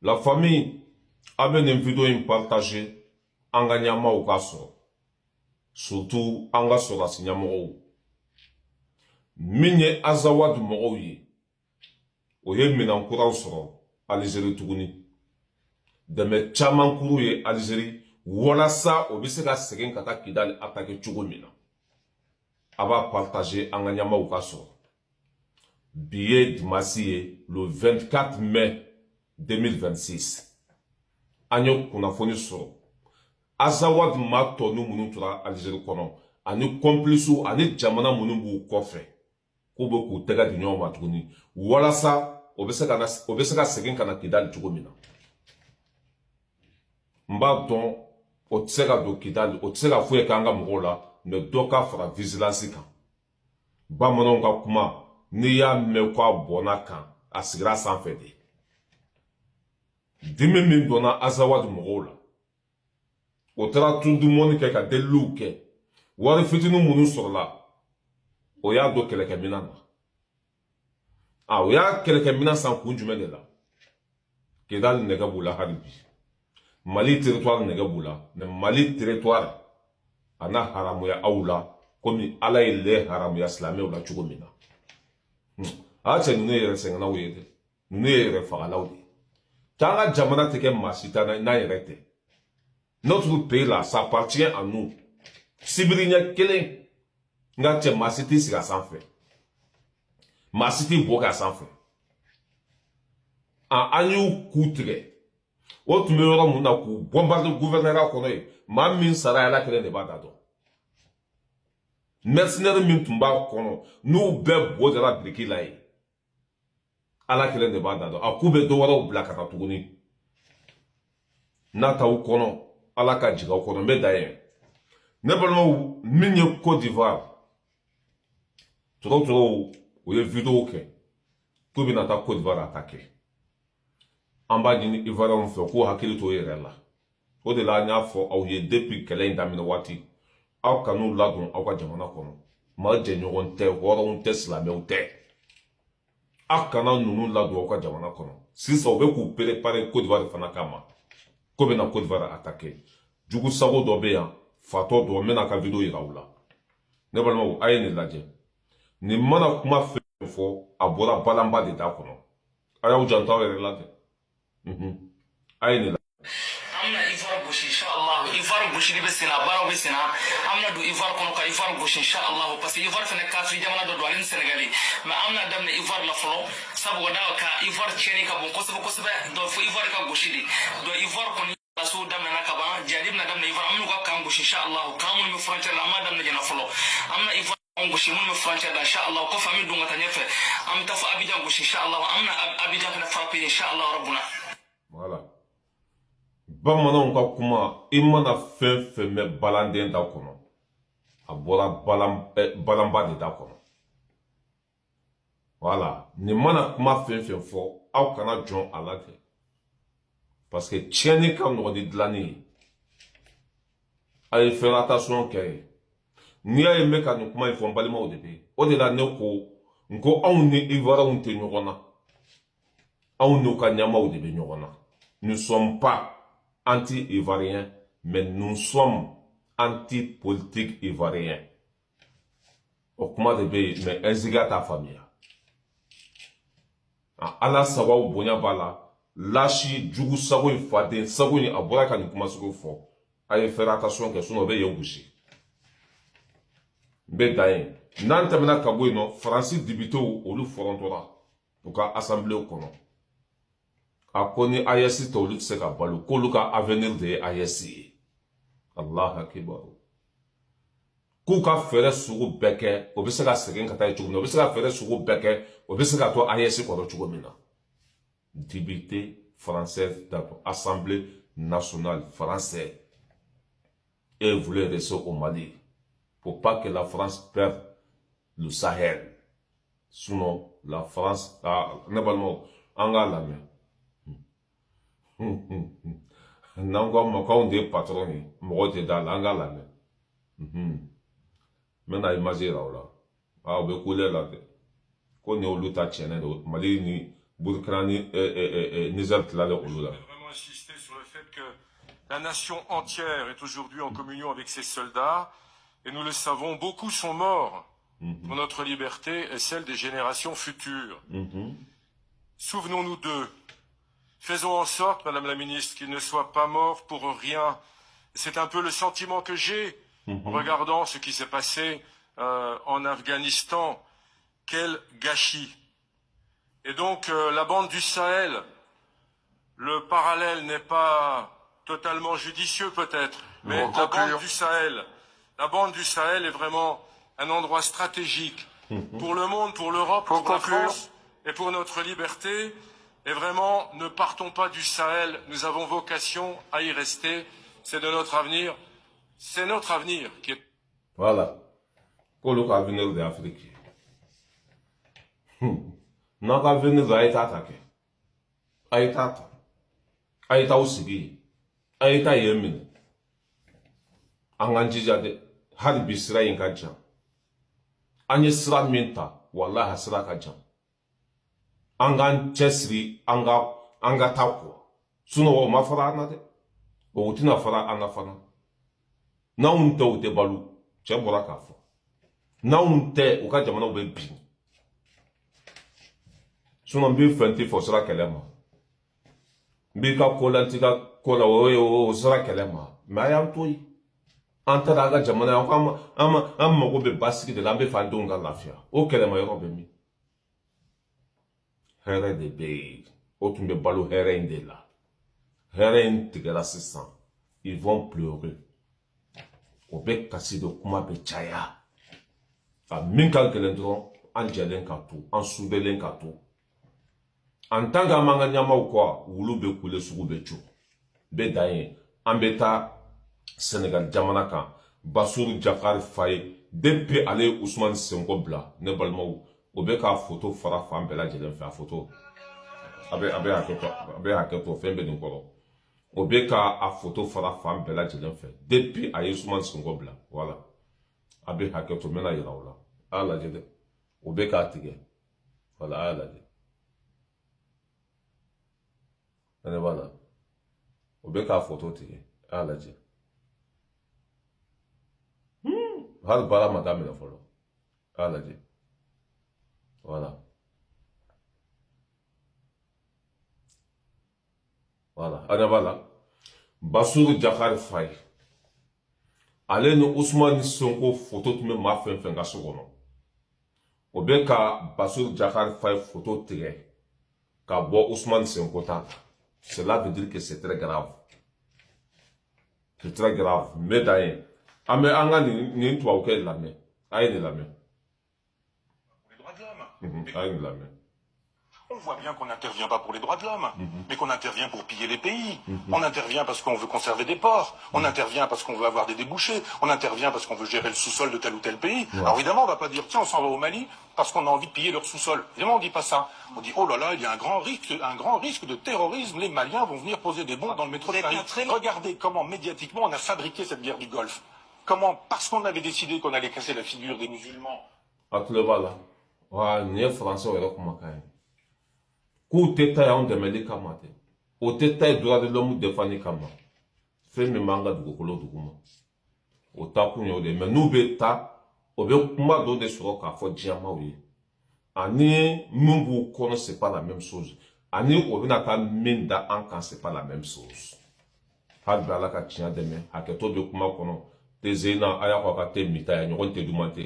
La famille a bien une vidéo partagée en gagnant au casso. Surtout en gasso la signamo. Minye azawad moroye. Oye minan courant soro. Algérie Tougouni. De me chaman kourouye Algérie. Wala sa obiseka segen kata kidal attaque Tchougomina. Aba partagé en gagnant au casso. Billet de Massier le 24 mai 2026. Agno kunafoni soro. Azawad mato nu munu tura Algérie kono. Ani komplisu ani jamana munu bu kofe. Kubo ku tega di nyoma tuguni. Walasa obeseka segen kana kidali tugomina. Mba don otsega do kidali otsega fuye kanga mugola ne doka fara vigilance kan. Ba mononga kuma ni ya mekwa bona kan asigra sanfede. Dimi min donna Azawad mugola. O tara tundu moni ke ka delu ke wari fitinu munu sorla o ya do keleke mina na o ya keleke mina san kunjume de la kedal nega bula haribi Mali territoire nega bula ne Mali territoire ana haramu ya aula komi ala ile haramu ya islami ula chugo mina acha nune yere sengana wede nune yere fagala wede tanga jamana teke masita na yere. Notre pays là, ça appartient à nous. Sibirinya kelen, nga tche masiti sira sans fait. Masiti boka sans fait. En anyu koutre. Ot me yoro muna ku bombarde gouverneur konoy. Ma min sara la kelen de badado. Mercenaire min tumba kono. Nou be bodera briki lai. Ala kelen de badado. Akube do wara u blakata tuguni. Nata u kono. Ala ka jiga kono me daye ne balmo minye Côte d'Ivoire tro o ye vidéo ke ko bi na ta Côte d'Ivoire attaquer amba ni Ivoire on fe ko hakili to yere la o de la nya fo aw ye depuis kelen damina wati aw kanu ladon aw ka jamana kono ma je nyogon te woro on tesla me o te akana nunu ladon aw ka jamana kono sisa o be ku préparer Côte d'Ivoire fana kama ko be na Côte d'Ivoire attaquer jugu sago do be yan fato do mena ka video yira wula ne balma aye ni laje ni mana kuma fe fo abora balamba de da kono aya ujanta were lade aye ni amna Ivoire goshi inshallah Ivoire goshi be sina baro be sina amna do Ivoire kono ka Ivoire goshi inshallah parce que Ivoire fene ka fi jamana do alin Sénégalais mais amna damna Ivoire la folo sabu da ka Ivoire cheni ka bon ko sabe do fo Ivoire ka goshi do Ivoire kono rasu damna nakaba jadib na damna Ivoire amnu ka kan goshi inshallah kamun mi frontière la ma damna jana folo amna Ivoire on goshi mun mi frontière da inshallah ko fami dunga ta nefe am ta fa Abidjan goshi inshallah amna Abidjan kana frappe inshallah rabbuna voilà bamanan ka kuma imana fe me balanden da kono abora balamba de da kono voilà ni mana kuma fe fo aw kana jon alake parce que tieni kam no di dlani ay faire attention ke ni ay me kan kuma ifo balima o de la ne ko nko aw ni Ivoire on te nyogona aw no ka nyama o de be nyogona nous sommes pas anti-ivoiriens mais nous sommes anti-politique ivoirien o kuma de be me eziga ta famille ala sababu bonya bala lashi jugu sago ifade sago ni abora kan kuma sago fo ay faire attention que sono be yongushi be daye nanta mena kabo no Francis dibito olu forontora ka assemblée kono akoni ayesi to olu se ka balu ko luka avenir de ayesi Allah akbar ku ka fere sugu beke o be se ka segen ka tay chugo o be se ka fere sugu beke o be se ka to ayesi ko chugo mina député français dans l'Assemblée nationale française et voulait rester au Mali pour pas que la France perde le Sahel. Sinon, la France a normalement engagé Nango makao de patroni, mogote da langa la me. Mena imagine là. Ah, be kule la de. Ko ne oluta chene do Mali ni Burkina Niger tilale olu la. Je voudrais vraiment insister sur le fait que la nation entière est aujourd'hui en communion avec ses soldats, et nous le savons, beaucoup sont morts pour notre liberté et celle des générations futures. Souvenons-nous d'eux. Faisons en sorte, Madame la Ministre, qu'ils ne soient pas morts pour rien. C'est un peu le sentiment que j'ai en regardant ce qui s'est passé en Afghanistan. Quel gâchis! Et donc, la bande du Sahel, le parallèle n'est pas totalement judicieux peut-être, mais la bande du Sahel est vraiment un endroit stratégique pour le monde, pour l'Europe, pour la France et pour notre liberté. Et vraiment, ne partons pas du Sahel, nous avons vocation à y rester, c'est de notre avenir, c'est notre avenir qui est... Voilà, kolo ka avenir de Afrique. N'aka avenir a été attaqué. A été attaqué. A été aussi. A été yemin. Anganjija de harbi sira yin kajan. Anye sira minta, wallahi sira kajan. Angan chesri anga takwa. Suno wa mafara na de. O utina fara anga fana. Na unte ute balu. Chembora kafo. Na unte uka jamana ube bin. Suno mbi fenti fo sira kelema. Mbi ka kola o sira kelema. Mayam toyi. Anta daga jamana am mago be basiki de lambe fandunga lafia. O kelema yoro be mi. Here de be. O tumbe balu here indela. Here intigela sisan. Ils vont pleurer. O be kasido kuma be chaya. A minka gelendron anjelen katu, an soudelen katu. En tant que manga nyama ou quoi, wulu be kule sugu be chu. Be daye, ambeta Sénégal jamana kan, Bassirou Diomaye Faye, depuis aller Ousmane Sonko bla, ne balmo, o be ka photo fara fan bela jelen fa photo. Abe haketo fembe ni koro. O be ka a photo fara fan bela jelen fa. Depuis aller Ousmane Sonko bla, voilà. Abe haketo mena yiraola. Ala jede. O be ka tige. Voilà ala jede. Voilà. O be ka photo tige. Ala jede. Hal bala madame la follow. Ala jede. Voilà. Voilà. Voilà. Bassirou Diomaye Faye. Ale no Ousmane Sonko photo tume ma fen ga sogono. O be ka Bassirou Diomaye Faye photo tige. Ka bo Ousmane Sonko ta. Cela veut dire que c'est très grave. C'est très grave. Mais d'ailleurs, ame anga ni toi auquel la main. Aïe de la main. Les droits de l'homme. Aïe de la main. On voit bien qu'on n'intervient pas pour les droits de l'homme, mais qu'on intervient pour piller les pays. On intervient parce qu'on veut conserver des ports. On intervient parce qu'on veut avoir des débouchés. On intervient parce qu'on veut gérer le sous-sol de tel ou tel pays. Alors évidemment, on va pas dire, tiens, on s'en va au Mali parce qu'on a envie de piller leur sous-sol. Évidemment, on dit pas ça. On dit, oh là là, il y a un grand risque de terrorisme. Les Maliens vont venir poser des bombes dans le métro de Paris. Regardez comment, médiatiquement, on a fabriqué cette guerre du Golfe. Comment, parce qu'on avait décidé qu'on allait casser la figure des musulmans. Ku teta ya on demeli kamate. O teta droit de l'homme defani kama. Fe me manga dugukolo duguma. O ta kunyo de me nu be ta o be kuma do de soro ka fo diama wi. Ani mungu kono c'est pas la même chose. Ani o bina ta minda ankan c'est pas la même chose. Had bala ka tia deme haketo be kuma kono te zena aya ko ka te mita ya nyon te dumante.